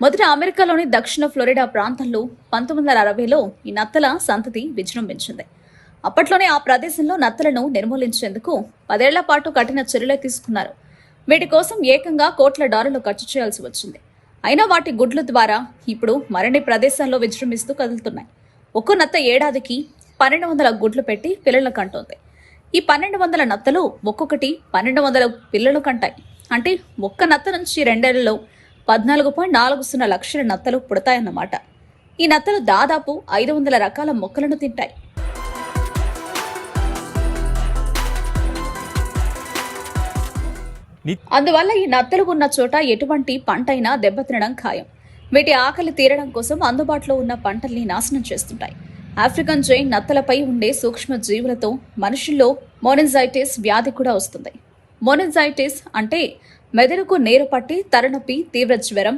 మొదట అమెరికాలోని దక్షిణ ఫ్లోరిడా ప్రాంతంలో 1960లో ఈ నత్తల సంతతి విజృంభించింది. అప్పట్లోనే ఆ ప్రదేశంలో నత్తలను నిర్మూలించేందుకు 10 ఏళ్ల పాటు కఠిన చర్యలు తీసుకున్నారు. వీటి కోసం ఏకంగా $1,00,00,000 ఖర్చు చేయాల్సి వచ్చింది. అయినా వాటి గుడ్ల ద్వారా ఇప్పుడు మరిన్ని ప్రదేశాల్లో విజృంభిస్తూ కదులుతున్నాయి. ఒక్కో నత్త ఏడాదికి 1200 గుడ్లు పెట్టి పిల్లలను కంటోంది. ఈ 1200 నత్తలు ఒక్కొక్కటి 1200 పిల్లలు కంటాయి. అంటే ఒక్క నత్త నుంచి 2 ఏళ్లలో 14.40 లక్షల నత్తలు పుడతాయన్నమాట. ఈ నత్తలు దాదాపు 500 రకాల మొక్కలను తింటాయి. అందువల్ల ఈ నత్తలు ఉన్న చోట ఎటువంటి పంటైనా దెబ్బతినడం ఖాయం. వీటి ఆకలి తీరడం కోసం అందుబాటులో ఉన్న పంటల్ని నాశనం చేస్తుంటాయి. ఆఫ్రికన్ జైన్ నత్తలపై ఉండే సూక్ష్మ జీవులతో మనుషుల్లో మోనిజైటిస్ వ్యాధి కూడా వస్తుంది. మోనిజైటిస్ అంటే మెదడుకు నీరు పట్టి తలనొప్పి, తీవ్ర జ్వరం,